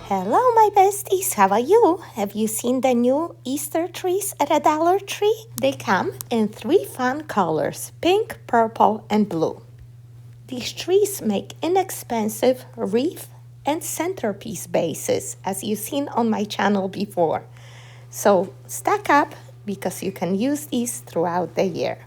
Hello, my besties. How are you? Have you seen the new Easter trees at a Dollar Tree? They come in 3 fun colors, pink, purple, and blue. These trees make inexpensive wreath and centerpiece bases, as you've seen on my channel before. So stack up because you can use these throughout the year.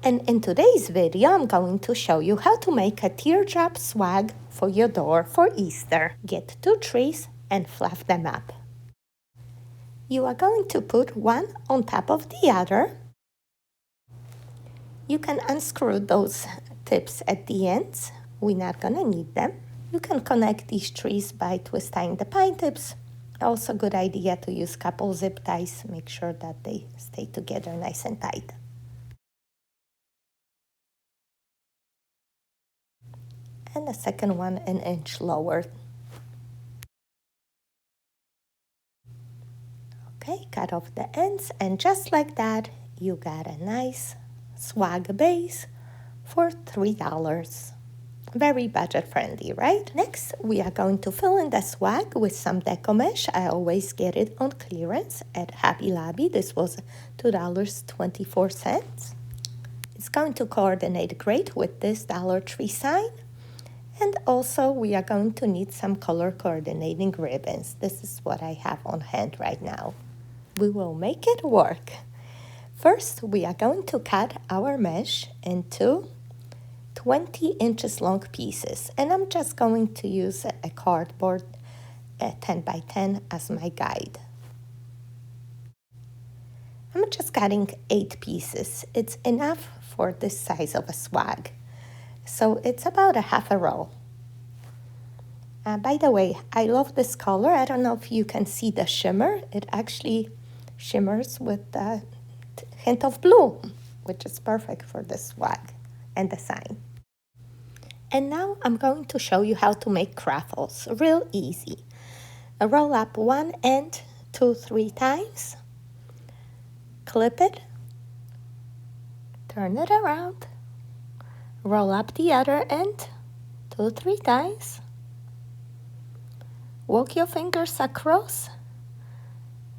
And in today's video, I'm going to show you how to make a teardrop swag for your door for Easter. Get 2 trees and fluff them up. You are going to put one on top of the other. You can unscrew those tips at the ends. We're not gonna need them. You can connect these trees by twisting the pine tips. Also a good idea to use couple zip ties. Make sure that they stay together nice and tight. And the second one an inch lower. Okay, cut off the ends, and just like that, you got a nice swag base for $3. Very budget friendly, right? Next, we are going to fill in the swag with some deco mesh. I always get it on clearance at Hobby Lobby. This was $2.24. It's going to coordinate great with this Dollar Tree sign. And also, we are going to need some color coordinating ribbons. This is what I have on hand right now. We will make it work. First, we are going to cut our mesh into 20 inches long pieces. And I'm just going to use a cardboard 10 by 10 as my guide. I'm just cutting 8 pieces. It's enough for this size of a swag. So it's about a half a roll. By the way, I love this color. I don't know if you can see the shimmer. It actually shimmers with a hint of blue, which is perfect for the swag and the sign. And now I'm going to show you how to make craffles. Real easy. Roll up one end 2-3 times. Clip it. Turn it around. Roll up the other end 2-3 times. Walk your fingers across.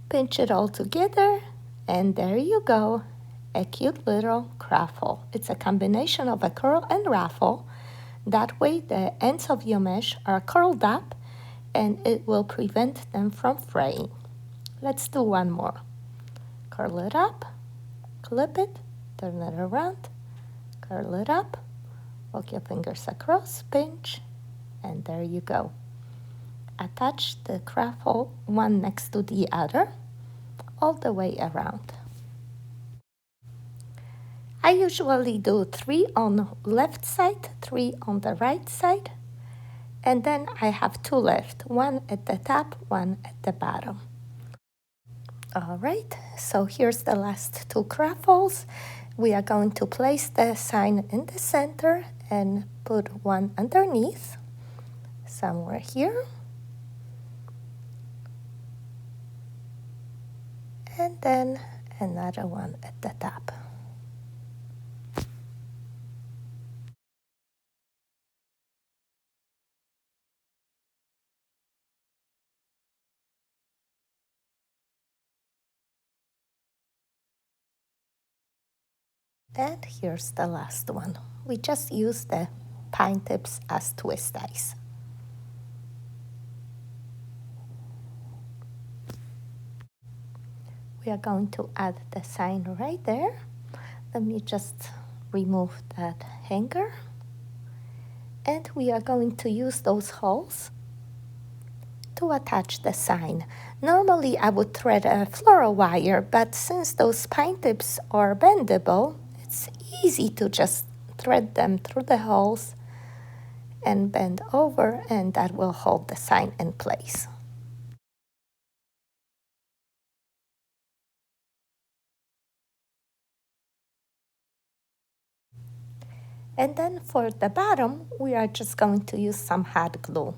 Pinch it all together, and there you go, a cute little craffle. It's a combination of a curl and raffle. That way the ends of your mesh are curled up and it will prevent them from fraying. Let's do one more. Curl it up, clip it, turn it around, curl it up, walk your fingers across, pinch, and there you go. Attach the craffle one next to the other all the way around. I usually do 3 on the left side, 3 on the right side, and then I have 2 left, 1 at the top, 1 at the bottom. All right, so here's the last 2 craffles. We are going to place the sign in the center and put one underneath, somewhere here. And then another one at the top. And here's the last one. We just use the pine tips as twist ties. We are going to add the sign right there. Let me just remove that hanger. And we are going to use those holes to attach the sign. Normally I would thread a floral wire, but since those pine tips are bendable, it's easy to just thread them through the holes and bend over, and that will hold the sign in place. And then for the bottom, we are just going to use some hot glue.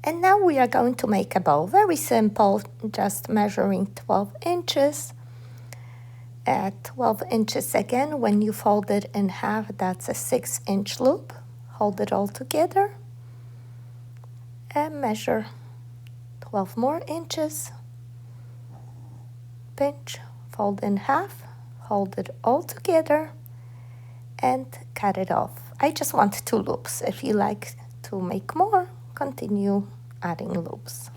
And now we are going to make a bow. Very simple, just measuring 12 inches. At 12 inches again, when you fold it in half, that's a 6-inch loop. Hold it all together and measure 12 more inches. Pinch, fold in half, hold it all together, and cut it off. I just want 2 loops. If you like to make more, continue adding loops.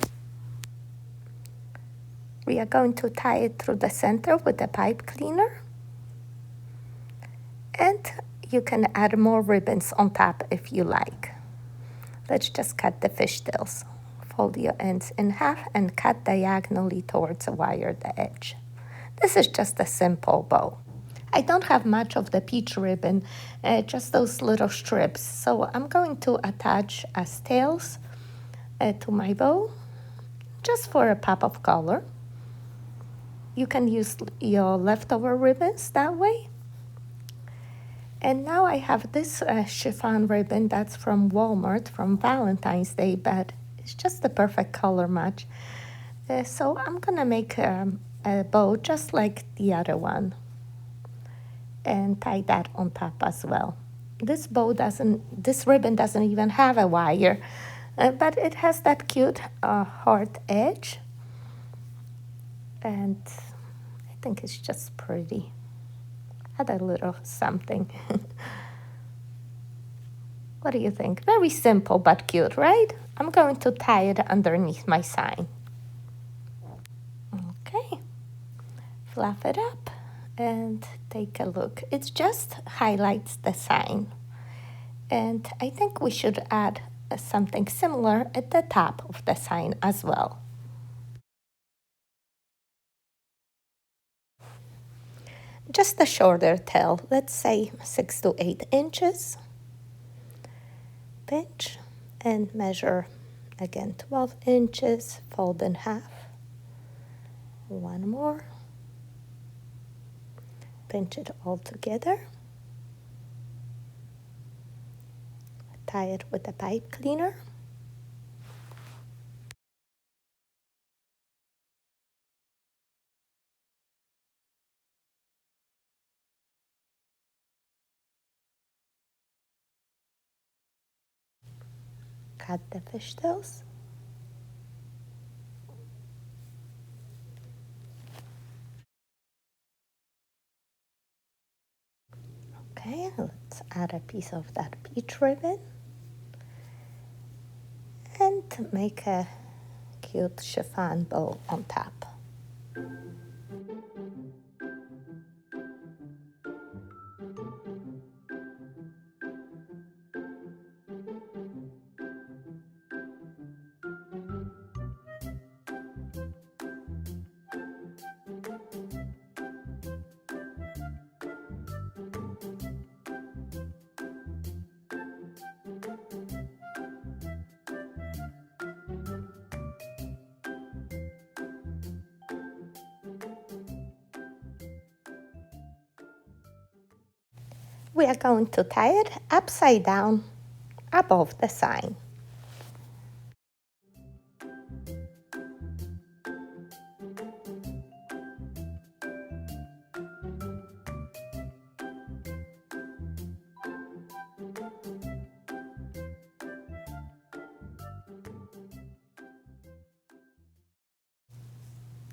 We are going to tie it through the center with a pipe cleaner. And you can add more ribbons on top if you like. Let's just cut the fishtails. Fold your ends in half and cut diagonally towards the wire edge. This is just a simple bow. I don't have much of the peach ribbon, just those little strips. So I'm going to attach as tails to my bow, just for a pop of color. You can use your leftover ribbons that way. And now I have this chiffon ribbon that's from Walmart from Valentine's Day, but it's just the perfect color match. So I'm gonna make a bow just like the other one and tie that on top as well. This ribbon doesn't even have a wire, but it has that cute heart edge. And I think it's just pretty. Add a little something. What do you think? Very simple but cute, right? I'm going to tie it underneath my sign. Okay. Fluff it up and take a look. It just highlights the sign. And I think we should add something similar at the top of the sign as well. Just a shorter tail, let's say 6 to 8 inches. Pinch and measure again 12 inches, fold in half. One more. Pinch it all together. Tie it with a pipe cleaner. Cut the fishtails. Okay, let's add a piece of that peach ribbon and make a cute chiffon bow on top. We are going to tie it upside down above the sign.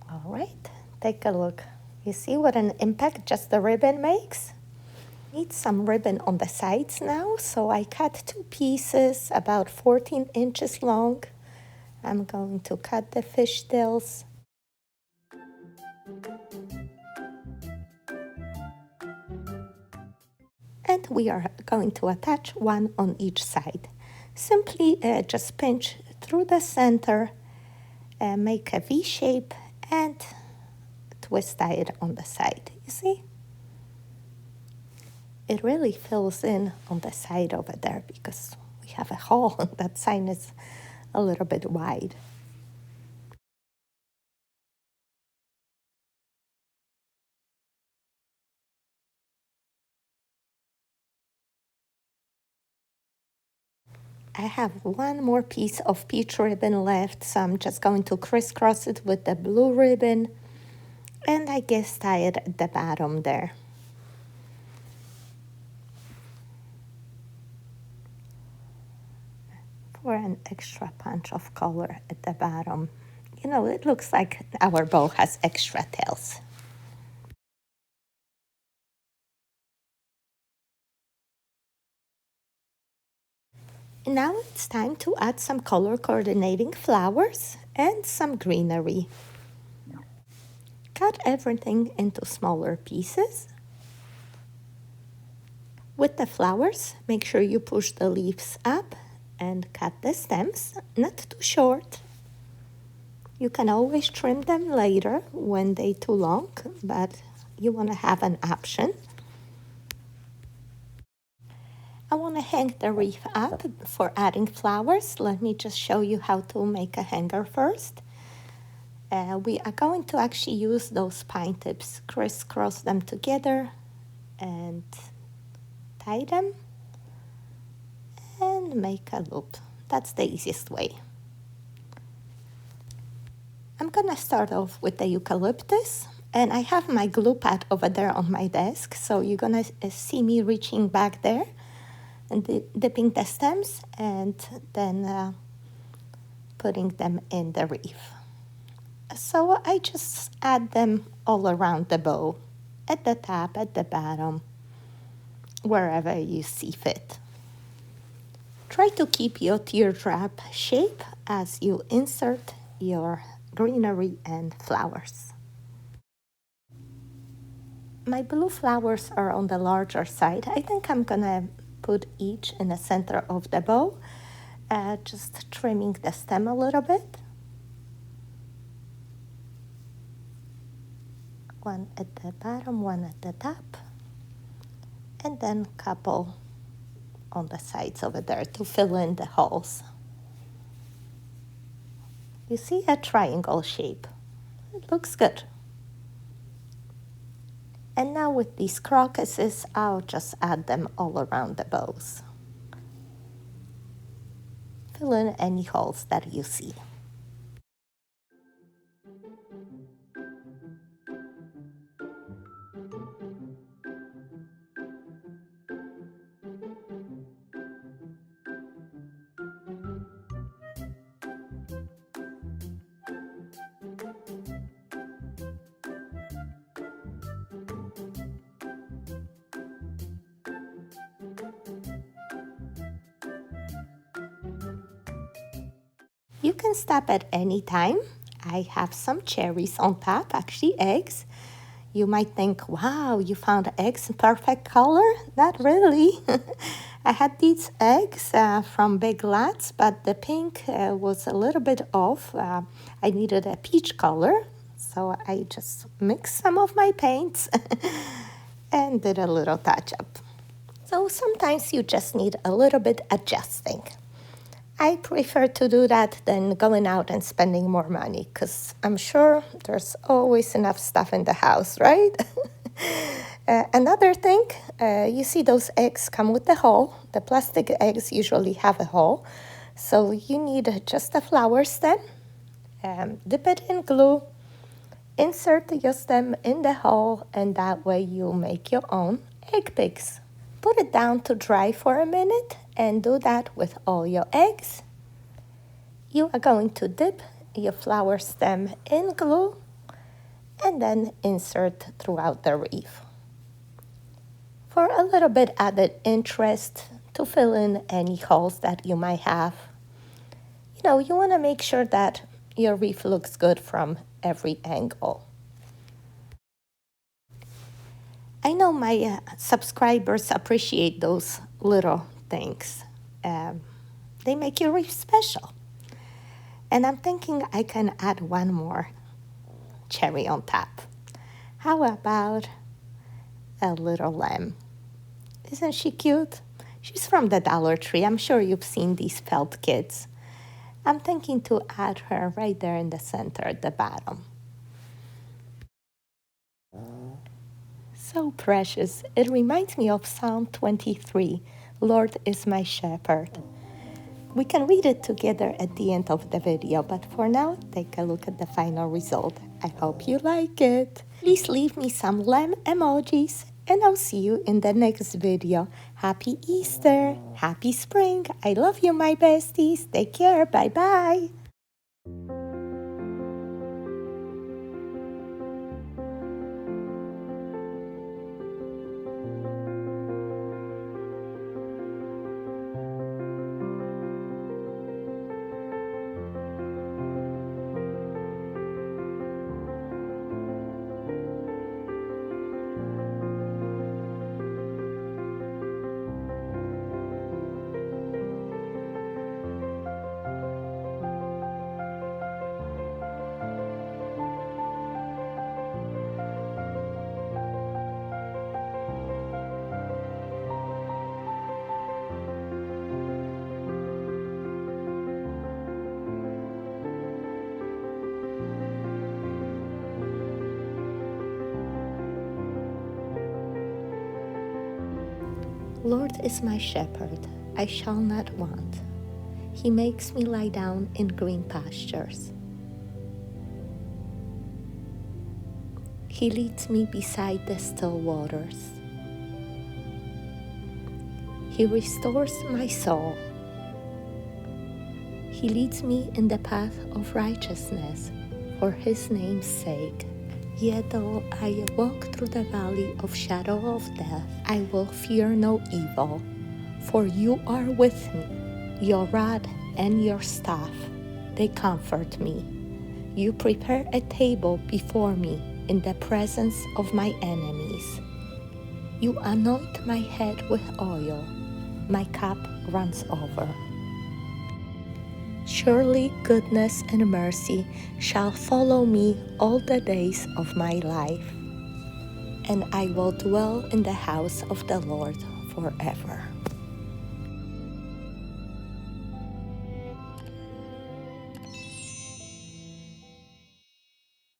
All right, take a look. You see what an impact just the ribbon makes? Need some ribbon on the sides now, so I cut 2 pieces about 14 inches long. I'm going to cut the fishtails. And we are going to attach one on each side. Simply just pinch through the center, make a V shape, and twist tie it on the side. You see? It really fills in on the side over there because we have a hole. That sign is a little bit wide. I have one more piece of peach ribbon left, so I'm just going to crisscross it with the blue ribbon And I guess tie it at the bottom there. For an extra punch of color at the bottom. You know, it looks like our bow has extra tails. Now it's time to add some color coordinating flowers and some greenery. Cut everything into smaller pieces. With the flowers, make sure you push the leaves up and cut the stems, not too short. You can always trim them later when they're too long, but you want to have an option. I want to hang the wreath up for adding flowers. Let me just show you how to make a hanger first. We are going to actually use those pine tips, crisscross them together and tie them and make a loop. That's the easiest way. I'm gonna start off with the eucalyptus, and I have my glue pad over there on my desk, so you're gonna see me reaching back there and dipping the stems and then putting them in the wreath. So I just add them all around the bow, at the top, at the bottom, wherever you see fit. Try to keep your teardrop shape as you insert your greenery and flowers. My blue flowers are on the larger side. I think I'm gonna put each in the center of the bow, just trimming the stem a little bit. One at the bottom, one at the top, and then couple on the sides over there to fill in the holes. You see a triangle shape. It looks good. And now with these crocuses, I'll just add them all around the bows. Fill in any holes that you see. You can stop at any time. I have some cherries on top, actually eggs. You might think, wow, you found eggs in perfect color? Not really. I had these eggs from Big Lots, but the pink was a little bit off. I needed a peach color, so I just mixed some of my paints and did a little touch up. So sometimes you just need a little bit adjusting. I prefer to do that than going out and spending more money because I'm sure there's always enough stuff in the house, right? Another thing, you see those eggs come with the hole. The plastic eggs usually have a hole. So you need just a flower stem, dip it in glue, insert your stem in the hole, and that way you make your own egg picks. Put it down to dry for a minute and do that with all your eggs. You are going to dip your flower stem in glue and then insert throughout the wreath. For a little bit added interest to fill in any holes that you might have. You know, you want to make sure that your wreath looks good from every angle. I know my subscribers appreciate those little things. They make your wreath special. And I'm thinking I can add one more cherry on top. How about a little lamb? Isn't she cute? She's from the Dollar Tree. I'm sure you've seen these felt kits. I'm thinking to add her right there in the center at the bottom. So precious. It reminds me of Psalm 23, Lord is my shepherd. We can read it together at the end of the video, but for now, take a look at the final result. I hope you like it. Please leave me some lamb emojis, and I'll see you in the next video. Happy Easter, happy spring. I love you, my besties. Take care. Bye-bye. Lord is my shepherd, I shall not want. He makes me lie down in green pastures. He leads me beside the still waters. He restores my soul. He leads me in the path of righteousness for his name's sake. Yet though I walk through the valley of shadow of death, I will fear no evil, for you are with me. Your rod and your staff, they comfort me. You prepare a table before me in the presence of my enemies. You anoint my head with oil, my cup runs over. Surely goodness and mercy shall follow me all the days of my life, and I will dwell in the house of the Lord forever.